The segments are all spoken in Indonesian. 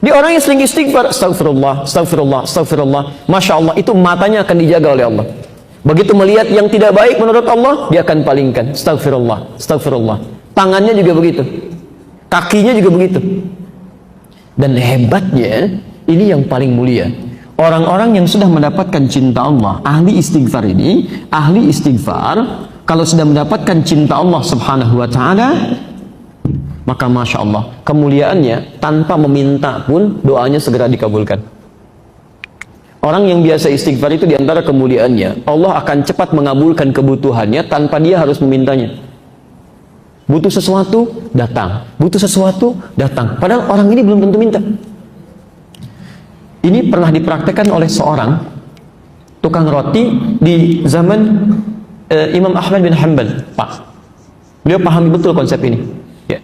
Dia orang yang sering istighfar, astagfirullah, astagfirullah, astagfirullah. Masya Allah, itu matanya akan dijaga oleh Allah. Begitu melihat yang tidak baik menurut Allah, dia akan palingkan. Astagfirullah, astagfirullah. Tangannya juga begitu. Kakinya juga begitu. Dan hebatnya, ini yang paling mulia. Orang-orang yang sudah mendapatkan cinta Allah, ahli istighfar ini, ahli istighfar, kalau sudah mendapatkan cinta Allah subhanahu wa ta'ala, maka Masya Allah, kemuliaannya tanpa meminta pun doanya segera dikabulkan. Orang yang biasa istighfar itu diantara kemuliaannya, Allah akan cepat mengabulkan kebutuhannya tanpa dia harus memintanya. Butuh sesuatu, datang. Butuh sesuatu, datang. Padahal orang ini belum tentu minta. Ini pernah dipraktekkan oleh seorang tukang roti di zaman Imam Ahmad bin Hanbal. Beliau pahami betul konsep ini. Ya.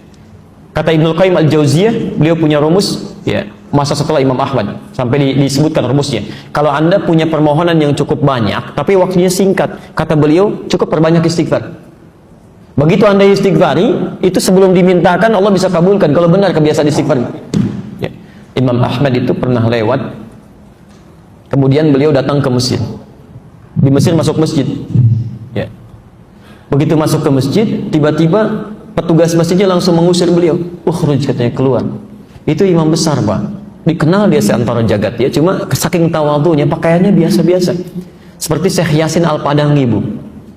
Kata Ibnul Qayyim Al-Jauziyah, beliau punya rumus, ya, masa setelah Imam Ahmad, sampai disebutkan rumusnya. Kalau Anda punya permohonan yang cukup banyak, tapi waktunya singkat, kata beliau, cukup perbanyak istighfar. Begitu Anda istighfari, itu sebelum dimintakan Allah bisa kabulkan kalau benar kebiasaan istighfar. Ya. Imam Ahmad itu pernah lewat, kemudian beliau datang ke Mesir. Di Mesir masuk masjid. Ya. Begitu masuk ke masjid, tiba-tiba petugas masjidnya langsung mengusir beliau. Ukhruj, katanya, keluar. Itu imam besar, Pak. Dikenal dia seantara jagat, ya. Cuma saking tawadhunya, pakaiannya biasa-biasa. Seperti Syekh Yasin Al-Padangi, Bu.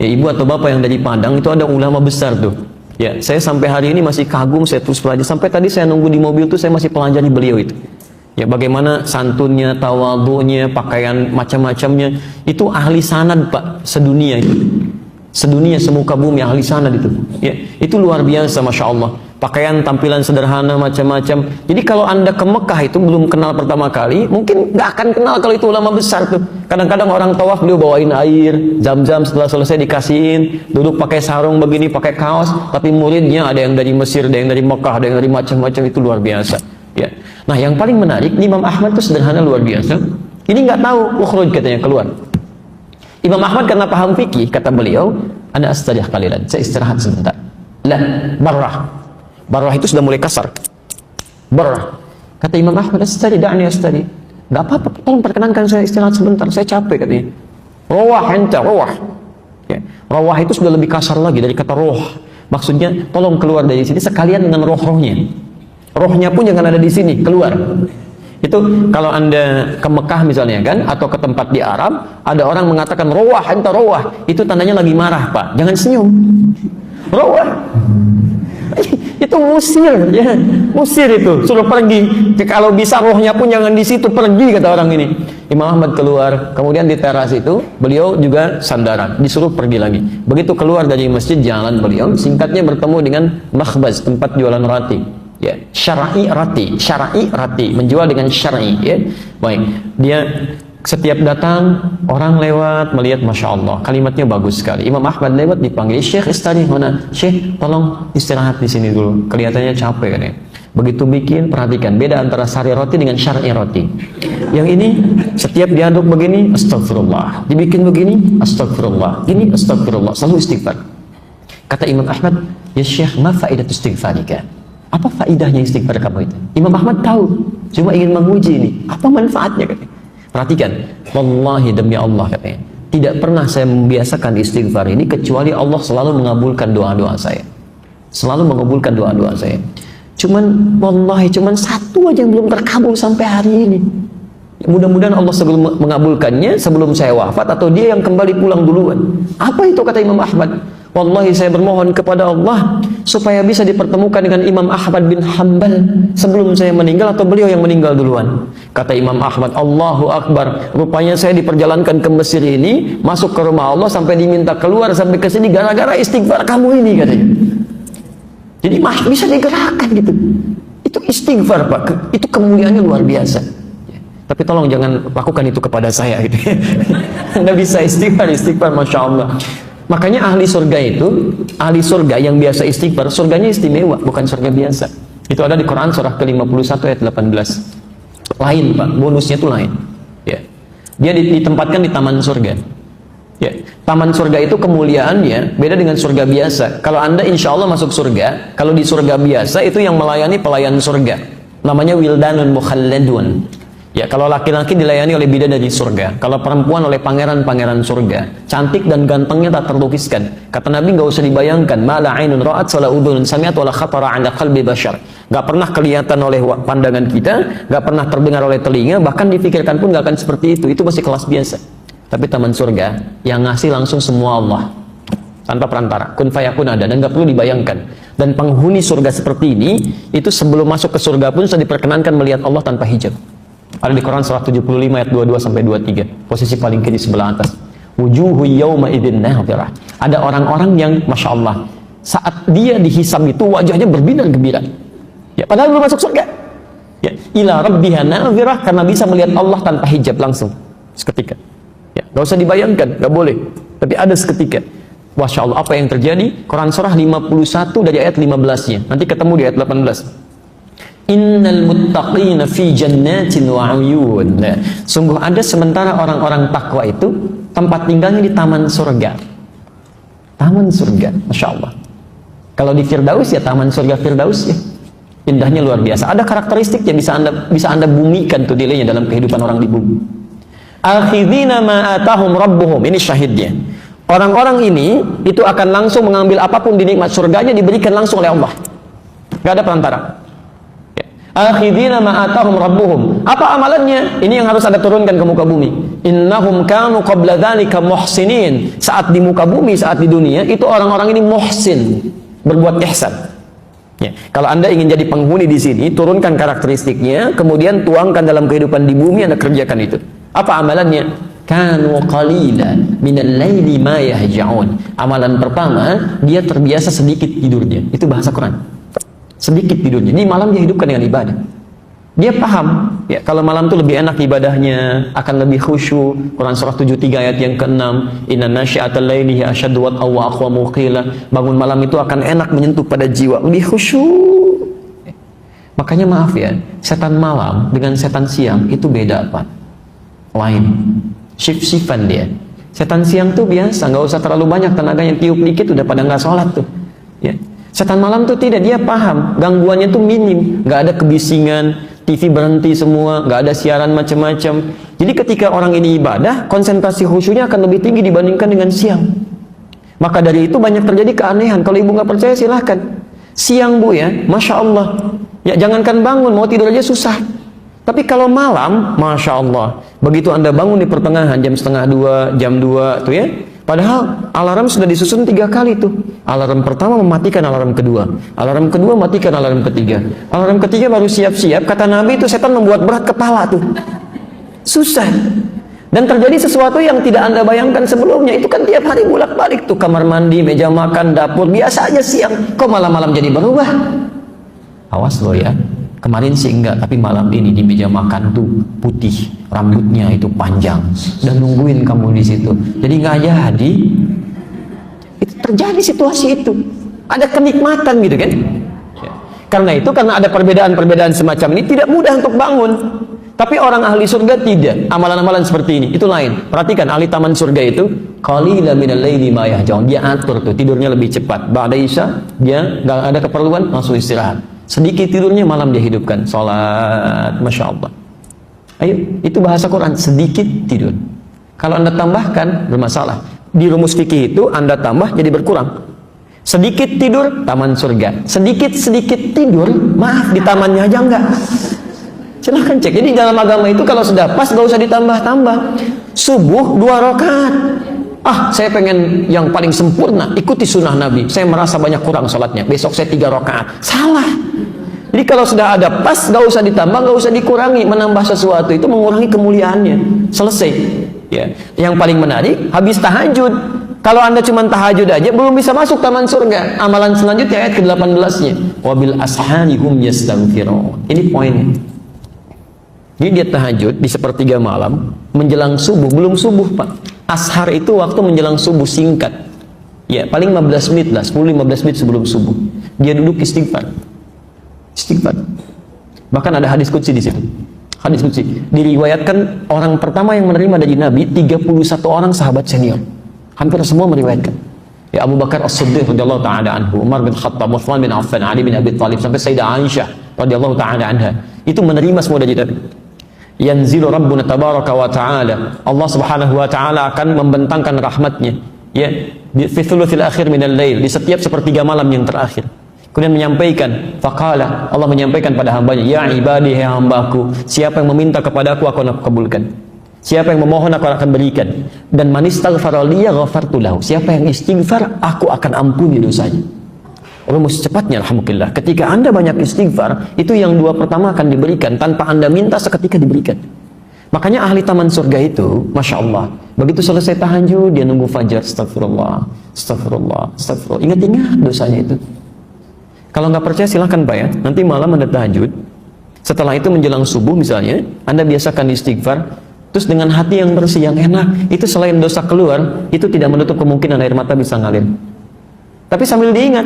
Ya, ibu atau bapak yang dari Padang itu ada ulama besar tuh. Ya, saya sampai hari ini masih kagum, saya terus pelajari. Sampai tadi saya nunggu di mobil tuh, saya masih pelajari beliau itu. Ya, bagaimana santunnya, tawadhunya, pakaian macam-macamnya. Itu ahli sanad, Pak, sedunia itu. Sedunia, semuka bumi, ahli sanad itu. Ya, itu luar biasa, Masya Allah. Pakaian, tampilan sederhana, macam-macam. Jadi kalau Anda ke Mekah itu belum kenal pertama kali, mungkin nggak akan kenal kalau itu ulama besar tuh. Kadang-kadang orang tawaf, beliau bawain air, zam-zam, setelah selesai dikasihin, duduk pakai sarung begini, pakai kaos, tapi muridnya ada yang dari Mesir, ada yang dari Mekah, ada yang dari macam-macam, itu luar biasa. Ya. Nah, yang paling menarik, Imam Ahmad itu sederhana luar biasa. Ini nggak tahu, ukhruj, katanya, keluar. Imam Ahmad karena paham fikih, kata beliau, ana astarih qalilan, saya istirahat sebentar. Lah, barrah. Barrah itu sudah mulai kasar. Barrah. Kata Imam Ahmad, astari, da'ni astari. Gak apa-apa, tolong perkenankan saya istirahat sebentar, saya capek, katanya. Rawah enta, rawah. Ya. Rawah itu sudah lebih kasar lagi dari kata roh. Maksudnya, tolong keluar dari sini sekalian dengan roh-rohnya. Rohnya pun jangan ada di sini, keluar. Itu kalau Anda ke Mekah misalnya kan, atau ke tempat di Arab, ada orang mengatakan rawah enta, rawah. Itu tandanya lagi marah, Pak. Jangan senyum. Rawah. Itu musir, ya, musir itu, suruh pergi. Kalau bisa rohnya pun jangan di situ, pergi, kata orang ini. Imam Ahmad keluar, kemudian di teras itu beliau juga sandaran, disuruh pergi lagi. Begitu keluar dari masjid, jalan beliau, singkatnya bertemu dengan makhbaz, tempat jualan roti. Ya, syar'i rati, menjual dengan syar'i. Ya, baik. Dia setiap datang, orang lewat, melihat, Masya Allah, kalimatnya bagus sekali. Imam Ahmad lewat, dipanggil, Syekh istirahat mana? Syekh, tolong istirahat di sini dulu. Kelihatannya capek, kan ya. Begitu bikin, perhatikan, beda antara sari roti dengan syar'i roti. Yang ini, setiap diaduk begini, astagfirullah. Dibikin begini, astagfirullah. Ini astagfirullah, selalu istighfar. Kata Imam Ahmad, ya Syekh, ma faedah istighfarika? Apa faedahnya istighfar kamu itu? Imam Ahmad tahu, cuma ingin menguji ini. Apa manfaatnya, katanya? Perhatikan, wallahi demi Allah, katanya, tidak pernah saya membiasakan istighfar ini kecuali Allah selalu mengabulkan doa-doa saya. Selalu mengabulkan doa-doa saya. Cuman wallahi cuman satu aja yang belum terkabul sampai hari ini. Mudah-mudahan Allah sebelum mengabulkannya sebelum saya wafat atau dia yang kembali pulang duluan. Apa itu, kata Imam Ahmad? Wallahi saya bermohon kepada Allah supaya bisa dipertemukan dengan Imam Ahmad bin Hanbal sebelum saya meninggal atau beliau yang meninggal duluan. Kata Imam Ahmad, Allahu Akbar, rupanya saya diperjalankan ke Mesir ini, masuk ke rumah Allah sampai diminta keluar sampai ke sini gara-gara istighfar kamu ini, katanya. Jadi bisa digerakkan gitu. Itu istighfar, Pak. Itu kemuliaannya luar biasa. Tapi tolong jangan lakukan itu kepada saya gitu. Anda bisa istighfar, Masya Allah. Makanya ahli surga itu, ahli surga yang biasa istighfar, surganya istimewa, bukan surga biasa. Itu ada di Quran surah ke-51 ayat 18. Lain, Pak, bonusnya itu lain. Ya. Dia ditempatkan di taman surga. Ya. Taman surga itu kemuliaannya beda dengan surga biasa. Kalau Anda insya Allah masuk surga, kalau di surga biasa itu yang melayani pelayan surga. namanya wildanun mukhalladun. Ya, kalau laki-laki dilayani oleh bidadari surga, kalau perempuan oleh pangeran-pangeran surga, cantik dan gantengnya tak terlukiskan. Kata Nabi, nggak usah dibayangkan, mala ainun ra'at wala udhunun sami'at wala khatara 'ala qalbi bashar. Nggak pernah kelihatan oleh pandangan kita, nggak pernah terdengar oleh telinga, bahkan dipikirkan pun nggak akan seperti itu. Itu masih kelas biasa. Tapi taman surga yang ngasih langsung semua Allah, tanpa perantara, kun fayakun ada, dan nggak perlu dibayangkan. Dan penghuni surga seperti ini, itu sebelum masuk ke surga pun sudah diperkenankan melihat Allah tanpa hijab. Ada di Quran surah 75 ayat 22 sampai 23, posisi paling kiri sebelah atas. Wujuhu yawma idzin nadhirah. Ada orang-orang yang masya Allah, saat dia dihisab itu wajahnya berbinar gembira. Ya, padahal belum masuk surga. Ya, ila rabbiha nadhirah, karena bisa melihat Allah tanpa hijab langsung seketika. Ya, nggak usah dibayangkan, nggak boleh. Tapi ada seketika. Masya Allah, apa yang terjadi? Quran surah 51 dari ayat 15-nya. Nanti ketemu di ayat 18. Innal muttaqina fi jannatin wa uyun. Sungguh ada sementara orang-orang takwa itu tempat tinggalnya di taman surga. Taman surga, Masya Allah. Kalau di Firdaus ya taman surga Firdaus ya. Indahnya luar biasa. Ada karakteristik yang bisa anda bumikan tuh nilainya dalam kehidupan orang di bumi. Akhidina ma atahum rabbuhum. Ini syahidnya. Orang-orang ini itu akan langsung mengambil apapun di nikmat surganya, diberikan langsung oleh Allah. Gak ada perantara. Akhidina ma atahum rabbuhum. Apa amalannya? Ini yang harus Anda turunkan ke muka bumi. Innahum kanu qabla dzalika muhsinin. Saat di muka bumi, saat di dunia, itu orang-orang ini muhsin, berbuat ihsan. Ya, kalau Anda ingin jadi penghuni di sini, turunkan karakteristiknya, kemudian tuangkan dalam kehidupan di bumi, Anda kerjakan itu. Apa amalannya? Kanu qalila minal laili ma yahja'un. Amalan pertama, dia terbiasa sedikit tidurnya. Itu bahasa Quran. Sedikit tidurnya. Ini malam dia hidupkan dengan ibadah. Dia paham, ya, kalau malam itu lebih enak ibadahnya, akan lebih khusyuk. Quran surah 73 ayat yang ke-6, inna nasyi'atal laili asyaddu wat'a wa aqwamu qila. Bangun malam itu akan enak menyentuh pada jiwa, lebih khusyuk. Makanya maaf ya, setan malam dengan setan siang itu beda apa? Lain. Shift-shiftan dia. Setan siang tuh biasa, nggak usah terlalu banyak tenaganya, tiup dikit udah pada nggak sholat tuh. Ya. Setan malam tuh tidak, dia paham gangguannya tuh minim, nggak ada kebisingan, TV berhenti semua, nggak ada siaran macam-macam. Jadi ketika orang ini ibadah, konsentrasi khusyuknya akan lebih tinggi dibandingkan dengan siang. Maka dari itu banyak terjadi keanehan. Kalau ibu nggak percaya silahkan. Siang bu ya, masya Allah, ya jangankan bangun, mau tidur aja susah. Tapi kalau malam, masya Allah, begitu anda bangun di pertengahan jam setengah 2, jam 2 tuh ya. Padahal alarm sudah disusun 3 kali tuh. Alarm pertama mematikan alarm kedua. Alarm kedua matikan alarm ketiga. Alarm ketiga baru siap-siap. Kata Nabi itu setan membuat berat kepala tuh. Susah. Dan terjadi sesuatu yang tidak anda bayangkan sebelumnya. Itu kan tiap hari bolak-balik tuh. Kamar mandi, meja makan, dapur. Biasa aja siang. Kok malam-malam jadi berubah? Awas lo ya. Kemarin sih enggak, tapi malam ini di meja makan tuh putih, rambutnya itu panjang, dan nungguin kamu di situ. Jadi nggak jadi. Itu terjadi situasi itu. Ada kenikmatan gitu kan? Karena itu, karena ada perbedaan-perbedaan semacam ini, tidak mudah untuk bangun. Tapi orang ahli surga tidak. Amalan-amalan seperti ini, itu lain. Perhatikan, ahli taman surga itu, qalilan minal laili ma yahja'un. Dia atur tuh, tidurnya lebih cepat. Ba'da isya, dia nggak ada keperluan, langsung istirahat. Sedikit tidurnya, malam dia hidupkan sholat, masya Allah. Ayo, itu bahasa Quran, sedikit tidur. Kalau anda tambahkan, bermasalah. Di rumus fikih itu, anda tambah jadi berkurang. Sedikit tidur, taman surga. Sedikit-sedikit tidur, maaf, di tamannya aja enggak. Silahkan cek. Jadi dalam agama itu kalau sudah pas, gak usah ditambah-tambah. Subuh 2 rakaat. Saya pengen yang paling sempurna, ikuti sunnah Nabi. Saya merasa banyak kurang sholatnya, besok saya 3 rakaat. Salah. Jadi kalau sudah ada pas, gak usah ditambah, gak usah dikurangi. Menambah sesuatu itu mengurangi kemuliaannya. Selesai. Ya. Yang paling menarik, habis tahajud. Kalau anda cuma tahajud aja, belum bisa masuk taman surga. Amalan selanjutnya ayat ke-18-nya. Wabil ashari hum yastaghfirun. Ini poinnya. Jadi dia tahajud di sepertiga malam, menjelang subuh, belum subuh pak. Ashar itu waktu menjelang subuh singkat. Ya, paling 15 menit lah, 10-15 menit sebelum subuh. Dia duduk istighfar. Istighfar. Bahkan ada hadis qudsi di situ. Hadis qudsi. Diriwayatkan orang pertama yang menerima dari Nabi 31 orang sahabat senior. Hampir semua meriwayatkan. Ya, Abu Bakar As-Siddiq radhiyallahu taala anhu, Umar bin Khattab, Utsman bin Affan, Ali bin Abi Thalib, sampai Sayyidah Aisyah radhiyallahu taala anha. itu menerima semua dari Nabi. Yanzilu Rabbuna tabaraka wa ta'ala, Allah subhanahu wa ta'ala akan membentangkan rahmatnya, ya, fi thuluthil akhir minal lail, di setiap sepertiga malam yang terakhir. Kemudian menyampaikan, faqala, Allah menyampaikan pada hambanya, ya ibadi, hai hambaku, siapa yang meminta kepadaku akan aku kabulkan, siapa yang memohon aku akan berikan, dan man istaghfara liya ghafartu lahu, siapa yang istighfar aku akan ampuni dosanya. Rumus cepatnya, alhamdulillah, ketika Anda banyak istighfar, itu yang dua pertama akan diberikan tanpa Anda minta, seketika diberikan. Makanya ahli taman surga itu, Masya Allah, begitu selesai tahajud, dia nunggu fajar, astagfirullah, astagfirullah, astagfirullah, ingat-ingat dosanya itu. Kalau nggak percaya silahkan Pak ya, nanti malam Anda tahajud, setelah itu menjelang subuh misalnya, Anda biasakan istighfar, terus dengan hati yang bersih, yang enak, itu selain dosa keluar, itu tidak menutup kemungkinan air mata bisa ngalir. Tapi sambil diingat,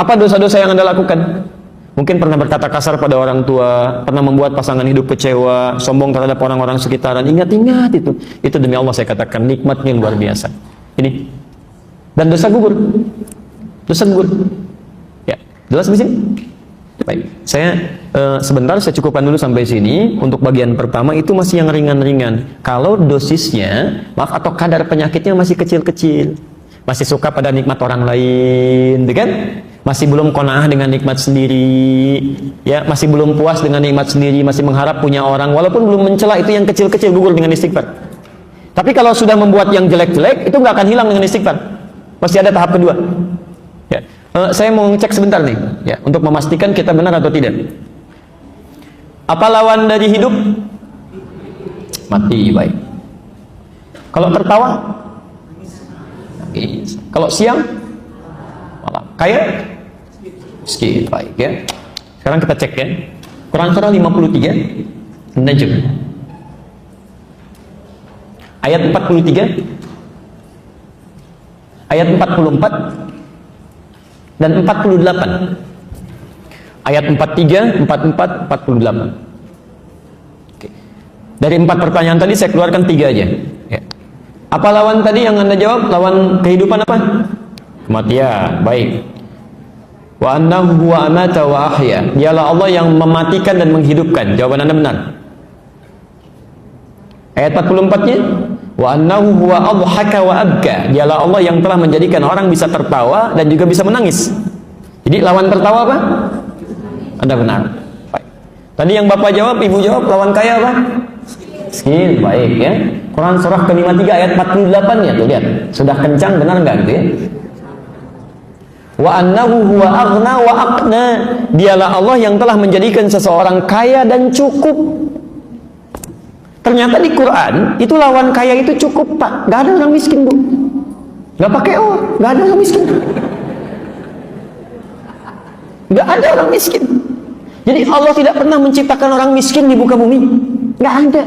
apa dosa-dosa yang Anda lakukan? Mungkin pernah berkata kasar pada orang tua, pernah membuat pasangan hidup kecewa, sombong terhadap orang-orang sekitaran. Ingat-ingat itu. Itu demi Allah saya katakan, nikmatnya luar biasa. Ini. Dan dosa gugur. Dosa gugur. Ya, jelas di sini? Baik. Saya sebentar saya cukupkan dulu sampai sini. Untuk bagian pertama itu masih yang ringan-ringan. Kalau dosisnya, maaf, atau kadar penyakitnya masih kecil-kecil. Masih suka pada nikmat orang lain, kan? Masih belum qanaah dengan nikmat sendiri, ya, masih belum puas dengan nikmat sendiri, masih mengharap punya orang, walaupun belum mencela, itu yang kecil-kecil gugur dengan istighfar. Tapi kalau sudah membuat yang jelek-jelek, itu nggak akan hilang dengan istighfar. Pasti ada tahap kedua. Ya. Saya mau ngecek sebentar nih, ya, untuk memastikan kita benar atau tidak. Apa lawan dari hidup? Mati. Baik. Kalau tertawa? Kalau siang? Malam. Kaya? Miskin. Baik ya. Sekarang kita cek ya. Quran surah 53 Najm ayat 43, ayat 44 dan 48. Ayat 43, 44, 48. Oke. Dari 4 pertanyaan tadi saya keluarkan 3 aja ya. Apa lawan tadi yang Anda jawab? Lawan kehidupan apa? Kematian. Baik. Wa annahu huwa amata wa ahya. Dialah Allah yang mematikan dan menghidupkan. Jawaban Anda benar. Ayat 44-nya, wa annahu huwa adhaka wa abka. Dialah Allah yang telah menjadikan orang bisa tertawa dan juga bisa menangis. Jadi lawan tertawa apa? Anda benar. Baik. Tadi yang Bapak jawab, Ibu jawab, lawan kaya apa? Miskin. Baik ya. Quran surah ke-53 ayat 48-nya tuh, lihat. Sudah kencang, benar enggak gitu ya? Wa annahu huwa aghna wa aqna. Dialah Allah yang telah menjadikan seseorang kaya dan cukup. Ternyata di Quran itu lawan kaya itu cukup, Pak. Gak ada orang miskin, Bu. Gak pakai O, gak ada orang miskin. Gak ada orang miskin. Jadi Allah tidak pernah menciptakan orang miskin di muka bumi. Gak ada.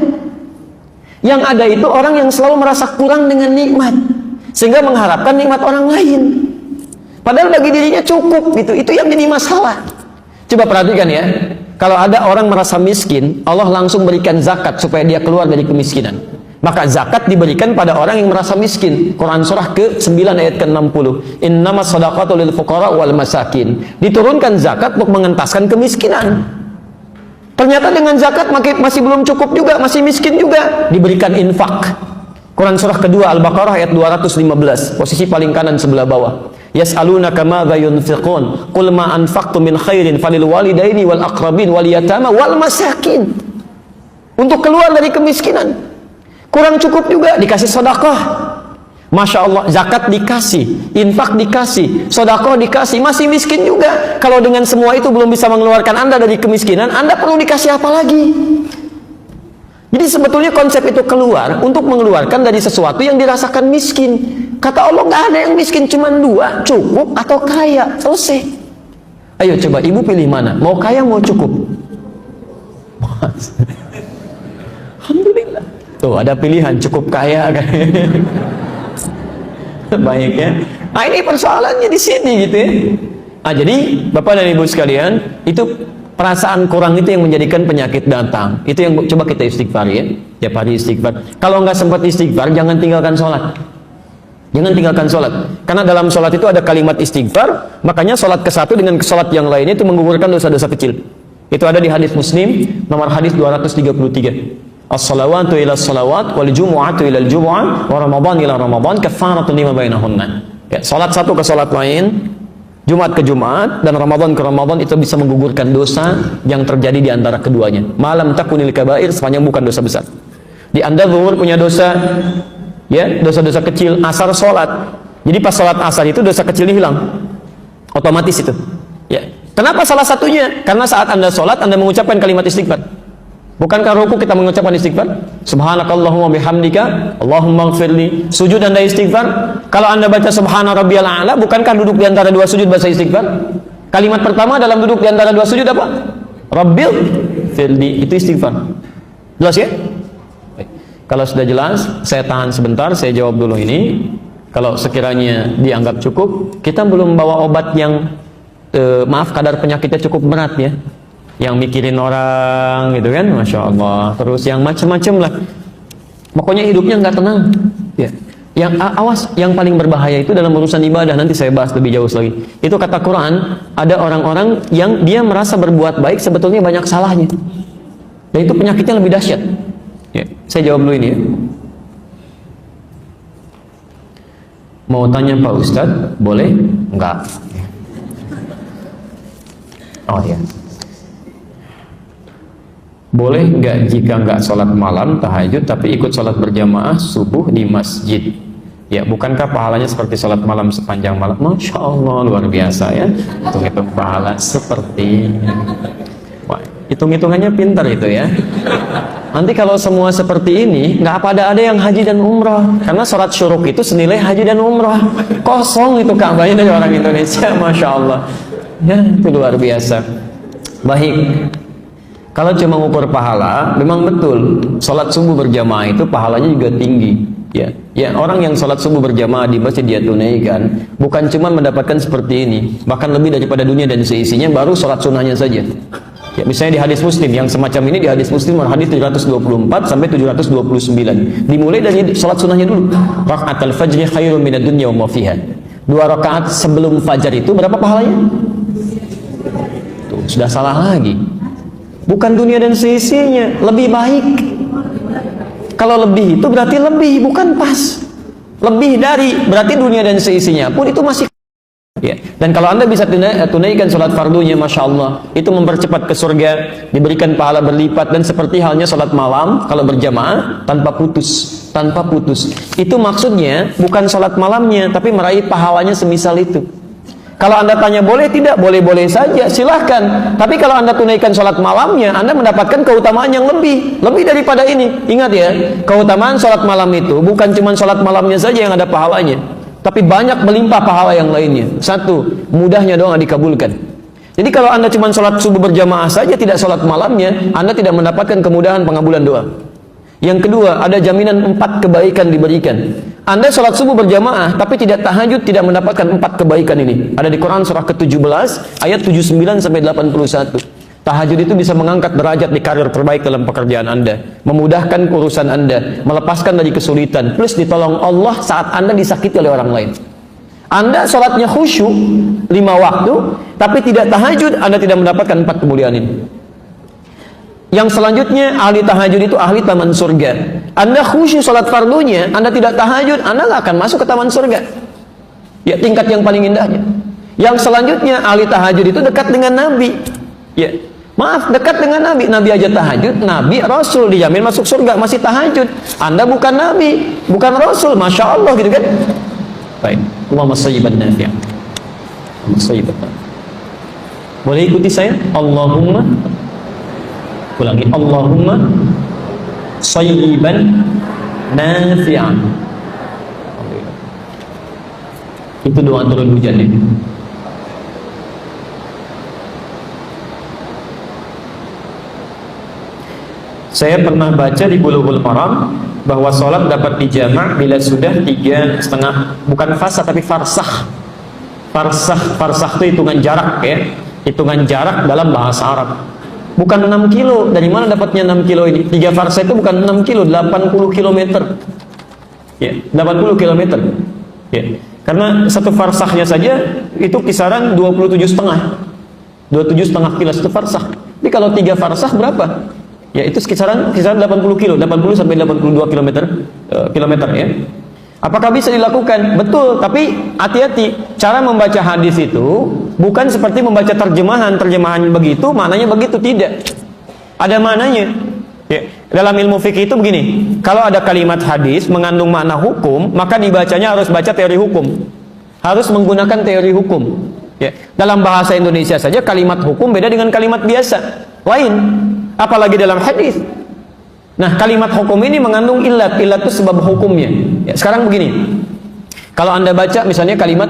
Yang ada itu orang yang selalu merasa kurang dengan nikmat, sehingga mengharapkan nikmat orang lain. Padahal bagi dirinya cukup gitu. Itu yang jadi masalah. Coba perhatikan ya. Kalau ada orang merasa miskin, Allah langsung berikan zakat supaya dia keluar dari kemiskinan. Maka zakat diberikan pada orang yang merasa miskin. Quran surah ke-9 ayat ke-60. Innamas shadaqatu lil fuqara wal masakin. Diturunkan zakat untuk mengentaskan kemiskinan. Ternyata dengan zakat masih belum cukup juga, masih miskin juga. Diberikan infak. Quran surah kedua Al-Baqarah ayat 215, posisi paling kanan sebelah bawah. Yas'alunaka madza yunfiqun qul ma anfaqtum min khairin falil walidaini wal aqrabin wal yatama wal masakin. Untuk keluar dari kemiskinan. Kurang cukup juga, dikasih sedekah. Masya Allah, zakat dikasih, infak dikasih, sedekah dikasih, masih miskin juga. Kalau dengan semua itu belum bisa mengeluarkan Anda dari kemiskinan, Anda perlu dikasih apa lagi? Jadi sebetulnya konsep itu keluar untuk mengeluarkan dari sesuatu yang dirasakan miskin. Kata Allah, nggak ada yang miskin, cuma 2, cukup atau kaya. Selesai. Ayo coba ibu pilih mana? Mau kaya, mau cukup? Alhamdulillah. Tuh ada pilihan, cukup kaya kan? Baik ya. Nah ini persoalannya di sini gitu ya. Nah jadi Bapak dan Ibu sekalian, itu perasaan kurang itu yang menjadikan penyakit datang. Itu yang coba kita istighfar ya. Tiap hari istighfar. Kalau nggak sempat istighfar, jangan tinggalkan sholat. Jangan tinggalkan sholat. Karena dalam sholat itu ada kalimat istighfar. Makanya sholat ke satu dengan sholat yang lainnya itu menggugurkan dosa-dosa kecil. Itu ada di hadis Muslim nomor hadis 233. As-salawatu ila salawat wal jumu'atu ila al-jumu'ah wa ramadan ila ramadan kafaratun lima bainahunna. Ya, salat satu ke salat lain, Jumat ke Jumat dan Ramadan ke Ramadan itu bisa menggugurkan dosa yang terjadi di antara keduanya. Malam takunil kabair, sepanjang bukan dosa besar. Di Anda zuhur punya dosa, ya, dosa-dosa kecil, asar sholat. Jadi pas sholat asar itu dosa kecil hilang, otomatis itu. Ya. Kenapa salah satunya? Karena saat Anda sholat, Anda mengucapkan kalimat istighfar. Bukankah ruku kita mengucapkan istighfar? Subhanakallahumma bihamdika, Allahumma ighfirli. Sujud Anda istighfar. Kalau Anda baca subhana rabbiyal a'la, bukankah duduk di antara dua sujud bahasa istighfar? Kalimat pertama dalam duduk di antara dua sujud apa? Rabbil firli, itu istighfar. Jelas ya? Baik. Kalau sudah jelas, saya tahan sebentar, saya jawab dulu ini. Kalau sekiranya dianggap cukup, kita belum bawa obat yang maaf, kadar penyakitnya cukup berat ya, yang mikirin orang gitu kan, Masya Allah, terus yang macam-macam lah, pokoknya hidupnya nggak tenang ya. Yang awas, yang paling berbahaya itu dalam urusan ibadah, nanti saya bahas lebih jauh lagi. Itu kata Quran, ada orang-orang yang dia merasa berbuat baik sebetulnya banyak salahnya, dan itu penyakitnya lebih dahsyat ya. Saya jawab dulu ini ya. Mau tanya Pak Ustadz, boleh? Enggak. Oh ya. Boleh nggak jika nggak sholat malam tahajud tapi ikut sholat berjamaah subuh di masjid? Ya, bukankah pahalanya seperti sholat malam sepanjang malam? Masya Allah, luar biasa ya. Hitung-hitung pahala seperti ini. Wah, hitung-hitungannya pintar itu ya. Nanti kalau semua seperti ini, nggak ada yang haji dan umrah, karena sholat syuruk itu senilai haji dan umrah. Kosong itu Ka'bahnya dari orang Indonesia, Masya Allah. Ya, itu luar biasa. Baik. Kalau cuma ngukur pahala, memang betul sholat subuh berjamaah itu pahalanya juga tinggi. Ya, orang yang sholat subuh berjamaah di masjid dia tunaikan, bukan cuma mendapatkan seperti ini, bahkan lebih daripada dunia dan seisinya, baru sholat sunnahnya saja. Ya, misalnya di hadis Muslim yang semacam ini, di hadis Muslim hadis 724 sampai 729. Dimulai dari sholat sunnahnya dulu. Raka'atul fajri khairun minad dunya wa ma fiha. 2 rakaat sebelum fajar itu berapa pahalanya? Tuh, sudah salah lagi. Bukan dunia dan seisinya, lebih baik. Kalau lebih itu berarti lebih, bukan pas. Lebih dari, berarti dunia dan seisinya pun itu masih ya. Dan kalau Anda bisa tunaikan sholat fardunya, Masya Allah, itu mempercepat ke surga, diberikan pahala berlipat. Dan seperti halnya sholat malam kalau berjamaah tanpa putus. Itu maksudnya bukan sholat malamnya, tapi meraih pahalanya semisal itu. Kalau Anda tanya boleh tidak, boleh-boleh saja, silahkan. Tapi kalau Anda tunaikan sholat malamnya, Anda mendapatkan keutamaan yang lebih daripada ini. Ingat ya, keutamaan sholat malam itu bukan cuma sholat malamnya saja yang ada pahalanya, tapi banyak melimpah pahala yang lainnya. Satu, mudahnya doa dikabulkan. Jadi kalau Anda cuma sholat subuh berjamaah saja, tidak sholat malamnya, Anda tidak mendapatkan kemudahan pengabulan doa. Yang kedua, ada jaminan 4 kebaikan diberikan. Anda sholat subuh berjamaah tapi tidak tahajud, tidak mendapatkan 4 kebaikan ini. Ada di Quran surah ke-17 ayat 79 sampai 81. Tahajud itu bisa mengangkat derajat di karir terbaik dalam pekerjaan Anda, memudahkan urusan Anda, melepaskan dari kesulitan, plus ditolong Allah saat Anda disakiti oleh orang lain. Anda sholatnya khusyuk 5 waktu tapi tidak tahajud, Anda tidak mendapatkan 4 kemuliaan ini. Yang selanjutnya, ahli tahajud itu ahli taman surga. Anda khusyuk sholat fardunya, Anda tidak tahajud, Anda nggak akan masuk ke taman surga. Ya, tingkat yang paling indahnya. Yang selanjutnya, ahli tahajud itu dekat dengan Nabi. Ya, maaf, dekat dengan Nabi. Nabi aja tahajud, Nabi, Rasul dijamin masuk surga, masih tahajud. Anda bukan Nabi, bukan Rasul, Masya Allah gitu kan. Baik, Allahumma sayyiban nafi'an. Allahumma sayyiban nafi'an. Boleh ikuti saya? Allahumma, ulangi, Allahumma sayyiban nafi'an. Itu doa turun hujan ini. Saya pernah baca di Bulughul Maram bahwa sholat dapat dijamak bila sudah 3,5, bukan fasa tapi farsakh. Farsakh itu hitungan jarak ya, hitungan jarak dalam bahasa Arab. Bukan 6 kilo, dari mana dapatnya 6 kilo ini? 3 farsakh itu bukan 6 kilo, 80 kilometer. Ya, 80 kilometer. Ya, karena satu farsakhnya saja itu kisaran 27,5 kilo, satu farsakh. Tapi kalau 3 farsah berapa? Ya itu kisaran 80 kilo, 80 sampai 82 kilometer ya. Apakah bisa dilakukan? Betul, tapi hati-hati. Cara membaca hadis itu bukan seperti membaca terjemahan begitu, maknanya begitu, tidak. Ada maknanya. Ya. Dalam ilmu fikih itu begini, kalau ada kalimat hadis mengandung makna hukum, maka dibacanya harus baca teori hukum. Harus menggunakan teori hukum. Ya. Dalam bahasa Indonesia saja kalimat hukum beda dengan kalimat biasa. Lain. Apalagi dalam hadis. Nah, kalimat hukum ini mengandung ilat itu sebab hukumnya. Ya, sekarang begini, kalau Anda baca misalnya kalimat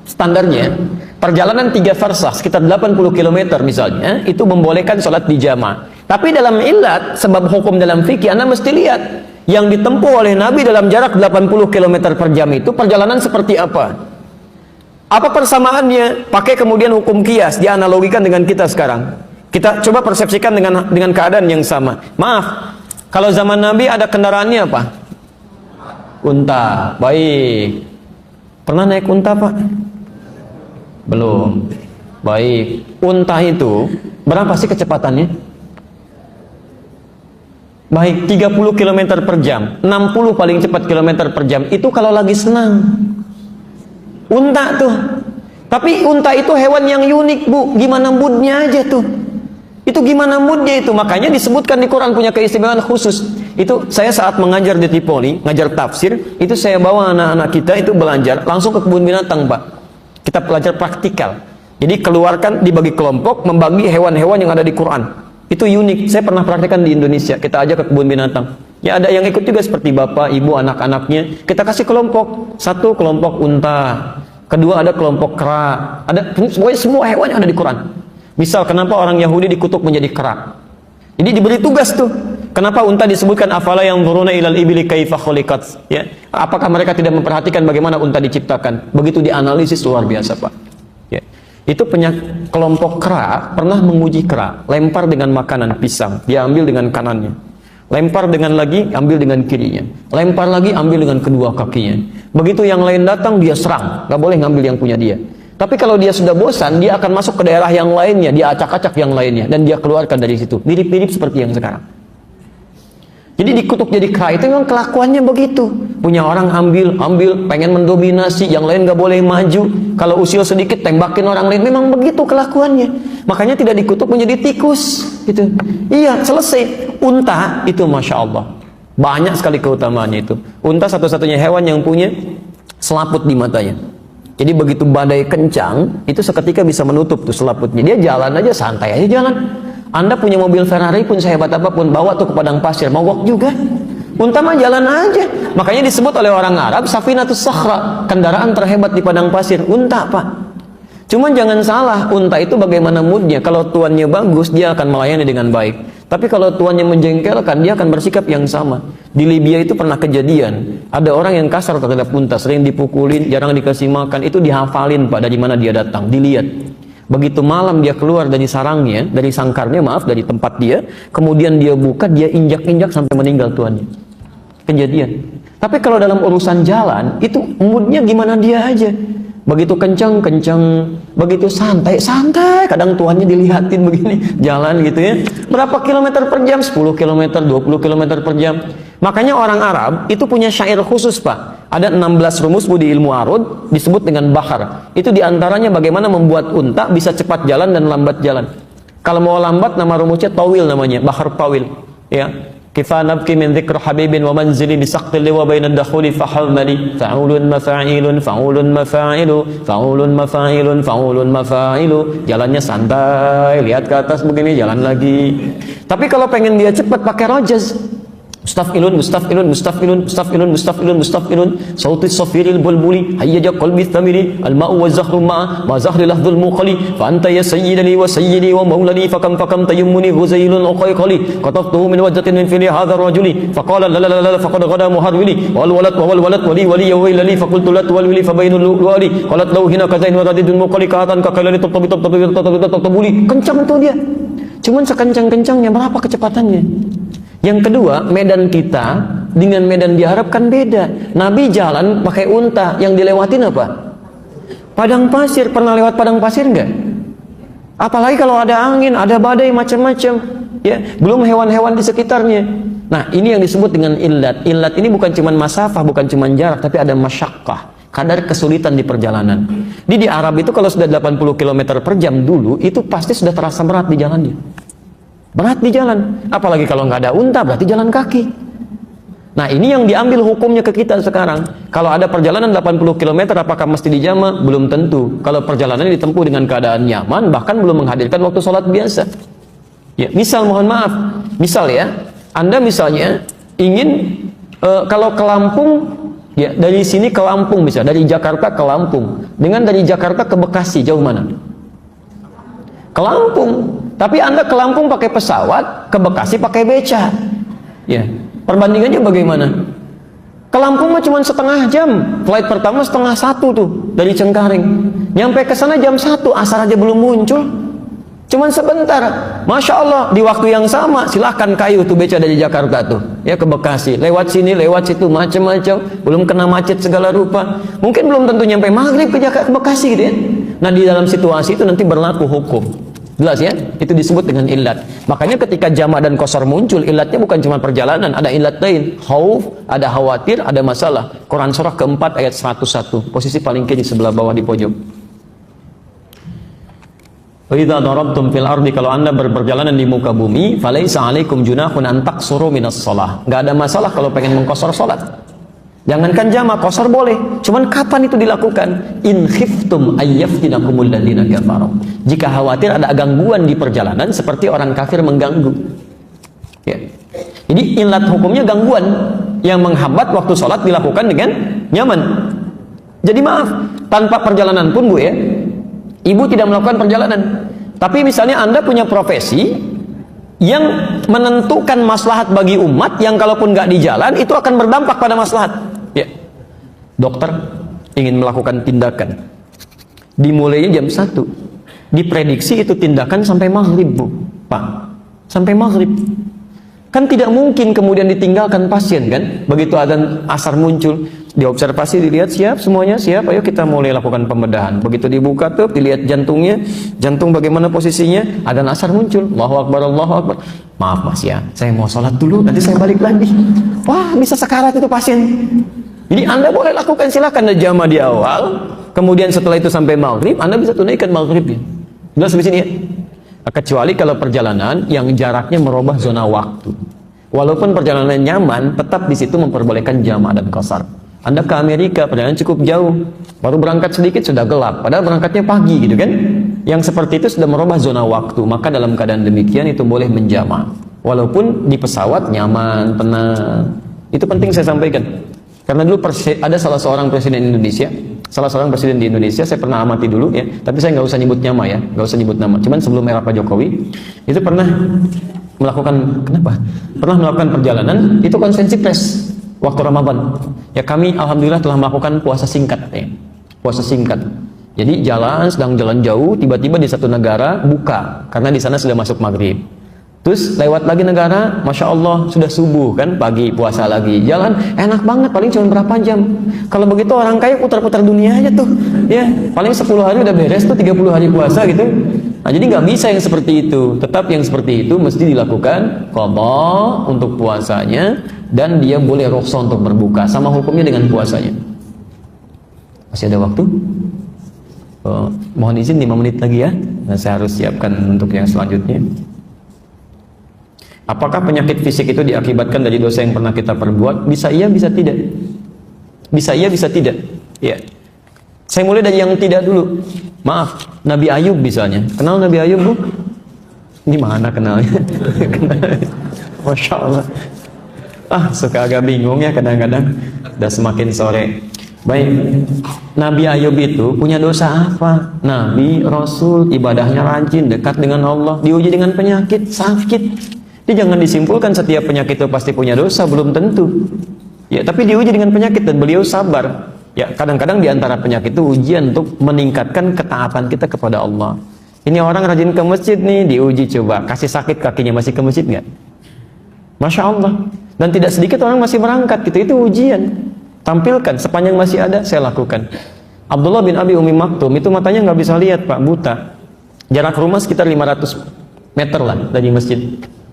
standarnya, perjalanan 3 farsah, sekitar 80 km misalnya, itu membolehkan sholat di jamaah. Tapi dalam ilat, sebab hukum dalam fikih, Anda mesti lihat, yang ditempuh oleh Nabi dalam jarak 80 km per jam itu, perjalanan seperti apa? Apa persamaannya? Pakai kemudian hukum kias, dianalogikan dengan kita sekarang. Kita coba persepsikan dengan keadaan yang sama. Maaf, kalau zaman Nabi ada kendaraannya apa? Unta. Baik. Pernah naik unta, Pak? Belum. Baik. Unta itu berapa sih kecepatannya? Baik, 30 km per jam. 60 paling cepat kilometer per jam. Itu kalau lagi senang. Unta tuh. Tapi unta itu hewan yang unik, Bu. Gimana moodnya aja tuh. Itu gimana moodnya itu. Makanya disebutkan di Quran punya keistimewaan khusus. Itu saya saat mengajar di Tripoli, ngajar tafsir, itu saya bawa anak-anak kita itu belajar langsung ke kebun binatang, Pak. Kita belajar praktikal. Jadi keluarkan, dibagi kelompok, membagi hewan-hewan yang ada di Quran. Itu unik. Saya pernah praktikkan di Indonesia. Kita ajak ke kebun binatang. Ya ada yang ikut juga seperti bapak, ibu, anak-anaknya. Kita kasih kelompok. Satu kelompok unta. Kedua ada kelompok kera. Ada semua hewan yang ada di Quran. Misal kenapa orang Yahudi dikutuk menjadi kera? Jadi diberi tugas tuh. Kenapa unta disebutkan afala yang turuna ilal ibili kaifa khuliqat? Ya, apakah mereka tidak memperhatikan bagaimana unta diciptakan? Begitu dianalisis luar biasa, Pak. Ya. Itu kelompok kera pernah menguji kera, lempar dengan makanan pisang, dia ambil dengan kanannya. Lempar dengan lagi, ambil dengan kirinya. Lempar lagi, ambil dengan kedua kakinya. Begitu yang lain datang, dia serang. Nggak boleh ngambil yang punya dia. Tapi kalau dia sudah bosan, dia akan masuk ke daerah yang lainnya, dia acak-acak yang lainnya, dan dia keluarkan dari situ. Mirip-mirip seperti yang sekarang. Jadi dikutuk jadi kera itu memang kelakuannya begitu. Punya orang ambil, pengen mendominasi, yang lain nggak boleh maju. Kalau usil sedikit, tembakin orang lain. Memang begitu kelakuannya. Makanya tidak dikutuk menjadi tikus. Gitu. Iya, selesai. Unta itu Masya Allah. Banyak sekali keutamaannya itu. Unta satu-satunya hewan yang punya selaput di matanya. Jadi begitu badai kencang, itu seketika bisa menutup tuh selaputnya. Dia jalan aja, santai aja jalan. Anda punya mobil Ferrari pun sehebat apapun, bawa tuh ke padang pasir, mogok juga. Unta mah jalan aja. Makanya disebut oleh orang Arab, Safinatus Sakhra, kendaraan terhebat di padang pasir. Unta, Pak. Cuman jangan salah, unta itu bagaimana moodnya. Kalau tuannya bagus, dia akan melayani dengan baik. Tapi kalau tuannya menjengkelkan, dia akan bersikap yang sama. Di Libya itu pernah kejadian, ada orang yang kasar terhadap unta, sering dipukulin, jarang dikasih makan. Itu dihafalin, Pak, dari mana dia datang, dilihat. Begitu malam dia keluar dari sarangnya, dari sangkarnya, dari tempat dia, kemudian dia buka, dia injak-injak sampai meninggal tuannya. Kejadian. Tapi kalau dalam urusan jalan, itu moodnya gimana dia aja. Begitu kencang, begitu santai, kadang tuannya dilihatin begini, jalan gitu ya. Berapa kilometer per jam? 10 kilometer, 20 kilometer per jam. Makanya orang Arab itu punya syair khusus, Pak. Ada 16 rumus di ilmu arud, disebut dengan bahar. Itu diantaranya bagaimana membuat unta bisa cepat jalan dan lambat jalan. Kalau mau lambat, nama rumusnya tawil namanya, bahar tawil. Ya. Kifa nabki min dzikr habibin wa manzili bisaqtil wa bainad dakhuli fahalmali fa'ulun mafa'ilun fa'ulun mafa'ilu fa'ulun mafa'ilun fa'ulun mafa'ilu. Jalannya santai, lihat ke atas begini, jalan lagi. Tapi kalau pengen dia cepat pakai rajaz, mustafilun mustafilun mustafilun mustafilun mustafilun mustafilun sautis safiril bulbuli hayyaja qalbi thamiri al-ma'u wa zahru ma zahri lahdul muqali fa anta ya sayyidani wa sayyidi wa maulani fakam tayammuni huzailun uqayqali qatabtuhu min wajhatin min fili hadha ar-rajuli faqala la la la faqad ghada muharwili wal walad wali wailali faqultu la tuwalli fa bainul wali qalat law hina kazain wa radidun muqali katan ka kailani tabuli. Kencang tuh dia. Cuman sekencang-kencangnya berapa kecepatannya? Yang kedua, medan kita dengan medan diharapkan beda. Nabi jalan pakai unta, yang dilewatin apa? Padang pasir. Pernah lewat padang pasir enggak? Apalagi kalau ada angin, ada badai macam-macam, ya, belum hewan-hewan di sekitarnya. Nah, ini yang disebut dengan illat. Illat ini bukan cuma masafah, bukan cuma jarak, tapi ada masyakkah, kadar kesulitan di perjalanan. Di Arab itu kalau sudah 80 km per jam dulu, itu pasti sudah terasa berat di jalannya. Berat di jalan. Apalagi kalau nggak ada unta, berarti jalan kaki. Nah, ini yang diambil hukumnya ke kita sekarang. Kalau ada perjalanan 80 km, apakah mesti dijama? Belum tentu. Kalau perjalanan ditempuh dengan keadaan nyaman, bahkan belum menghadirkan waktu sholat biasa. Ya, misal, mohon maaf, misal ya, Anda misalnya ingin kalau ke Lampung, ya, dari sini ke Lampung bisa, dari Jakarta ke Lampung. Dengan dari Jakarta ke Bekasi, jauh mana? Ke Lampung. Tapi Anda ke Lampung pakai pesawat, ke Bekasi pakai beca. Ya. Perbandingannya bagaimana? Ke Lampung mah cuma setengah jam. Flight pertama setengah satu tuh dari Cengkareng. Nyampe ke sana jam 1, asar aja belum muncul. Cuman sebentar. Masya Allah, di waktu yang sama silahkan kayu tuh beca dari Jakarta tuh, ya, ke Bekasi. Lewat sini, lewat situ, macam-macam. Belum kena macet segala rupa. Mungkin belum tentu nyampe maghrib ke Bekasi gitu ya. Nah, di dalam situasi itu nanti berlaku hukum. Jelas ya? Itu disebut dengan illat. Makanya ketika jamak dan qasar muncul, illatnya bukan cuma perjalanan, ada illat lain. Khauf, ada khawatir, ada masalah. Quran surah keempat ayat 101, posisi paling kiri sebelah bawah di pojok. Wa idza darabtum fil ardi, kalau Anda berperjalanan di muka bumi, falaisa 'alaikum junahun an taqsuru minas shalah. Enggak ada masalah kalau pengen mengqasar salat. Jangankan jamak, qasar boleh. Cuman kapan itu dilakukan? In khiftum ayyafinakumul ladzina kafaru. Jika khawatir ada gangguan di perjalanan seperti orang kafir mengganggu. Ya. Jadi illat hukumnya gangguan yang menghambat waktu sholat dilakukan dengan nyaman. Jadi maaf, tanpa perjalanan pun Bu ya, ibu tidak melakukan perjalanan. Tapi misalnya Anda punya profesi yang menentukan maslahat bagi umat, yang kalaupun nggak di jalan itu akan berdampak pada maslahat. Ya, dokter ingin melakukan tindakan, dimulainya jam 1, diprediksi itu tindakan sampai maghrib Bu, Pak, sampai maghrib. Kan tidak mungkin kemudian ditinggalkan pasien kan? Begitu adzan asar muncul, diobservasi, dilihat siap, semuanya siap, ayo kita mulai lakukan pembedahan. Begitu dibuka tuh, dilihat jantungnya, jantung bagaimana posisinya, adzan asar muncul, Allahu Akbar, Allahu Akbar. Maaf Mas ya, saya mau sholat dulu, nanti saya balik lagi. Wah, bisa sekarat itu pasien. Jadi Anda boleh lakukan, silakan jamaah di awal, kemudian setelah itu sampai maghrib, Anda bisa tunaikan maghribnya. Jelas di sini ya? Kecuali kalau perjalanan yang jaraknya merubah zona waktu. Walaupun perjalanan nyaman, tetap di situ memperbolehkan jamaah dan qasar. Anda ke Amerika, perjalanan cukup jauh, baru berangkat sedikit sudah gelap, padahal berangkatnya pagi gitu kan? Yang seperti itu sudah merubah zona waktu, maka dalam keadaan demikian itu boleh menjama. Walaupun di pesawat nyaman, tenang. Itu penting saya sampaikan. Karena dulu ada salah seorang presiden di Indonesia, saya pernah amati dulu ya, tapi saya nggak usah nyebut nama ya, nggak usah nyebut nama. Cuman sebelum era Pak Jokowi, itu pernah melakukan perjalanan, itu konferensi pers waktu Ramadan. Ya, kami alhamdulillah telah melakukan puasa singkat ya. Puasa singkat. Jadi sedang jalan jauh, tiba-tiba di satu negara buka karena di sana sudah masuk maghrib. Terus lewat lagi negara, Masya Allah sudah subuh kan, pagi puasa lagi. Jalan enak banget, paling cuma berapa jam. Kalau begitu orang kaya putar-putar dunia aja tuh. Ya, paling 10 hari udah beres tuh, 30 hari puasa gitu. Nah, jadi nggak bisa yang seperti itu. Tetap yang seperti itu mesti dilakukan qadha untuk puasanya, dan dia boleh rukhsah untuk berbuka, sama hukumnya dengan puasanya. Masih ada waktu? Mohon izin 5 menit lagi ya. Nah, saya harus siapkan untuk yang selanjutnya. Apakah penyakit fisik itu diakibatkan dari dosa yang pernah kita perbuat? Bisa iya, bisa tidak. Bisa iya, bisa tidak. Ya. Saya mulai dari yang tidak dulu. Maaf, Nabi Ayub misalnya. Kenal Nabi Ayub Bu? Ini mana kenalnya? Masya Allah. Suka agak bingung ya kadang-kadang. Udah semakin sore. Baik, Nabi Ayub itu punya dosa apa? Nabi, Rasul, ibadahnya rajin, dekat dengan Allah, diuji dengan penyakit, sakit. Jadi jangan disimpulkan setiap penyakit itu pasti punya dosa, belum tentu. Ya, tapi diuji dengan penyakit dan beliau sabar. Ya, kadang-kadang di antara penyakit itu ujian untuk meningkatkan ketaatan kita kepada Allah. Ini orang rajin ke masjid nih, diuji coba, kasih sakit kakinya, masih ke masjid nggak? Masya Allah. Dan tidak sedikit orang masih berangkat gitu, itu ujian. Tampilkan, sepanjang masih ada, saya lakukan. Abdullah bin Abi Umi Maktum itu matanya nggak bisa lihat Pak, buta. Jarak rumah sekitar 500 meter lah dari masjid,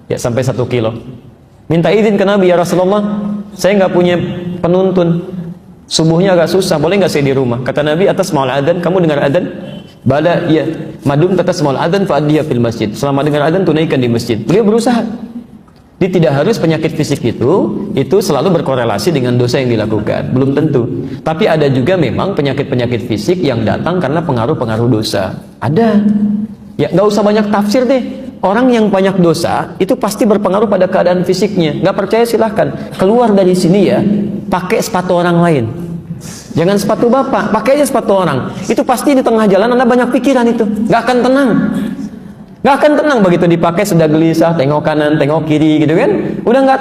ya sampai 1 kilo. Minta izin ke Nabi, ya Rasulullah, saya nggak punya penuntun, subuhnya agak susah, boleh nggak saya di rumah? Kata Nabi, atas maul adzan, kamu dengar adzan? Bala, iya. Madum atas maul adzan fa'adhiya fil masjid. Selama dengar adzan tunaikan di masjid. Beliau berusaha. Jadi tidak harus penyakit fisik itu selalu berkorelasi dengan dosa yang dilakukan, belum tentu. Tapi ada juga memang penyakit-penyakit fisik yang datang karena pengaruh-pengaruh dosa. Ada. Ya nggak usah banyak tafsir deh. Orang yang banyak dosa itu pasti berpengaruh pada keadaan fisiknya. Nggak percaya silahkan keluar dari sini ya, pakai sepatu orang lain. Jangan sepatu bapak, pakai aja sepatu orang. Itu pasti di tengah jalan Anda banyak pikiran itu, nggak akan tenang. Nggak akan tenang begitu dipakai, sudah gelisah, tengok kanan, tengok kiri gitu kan. Udah nggak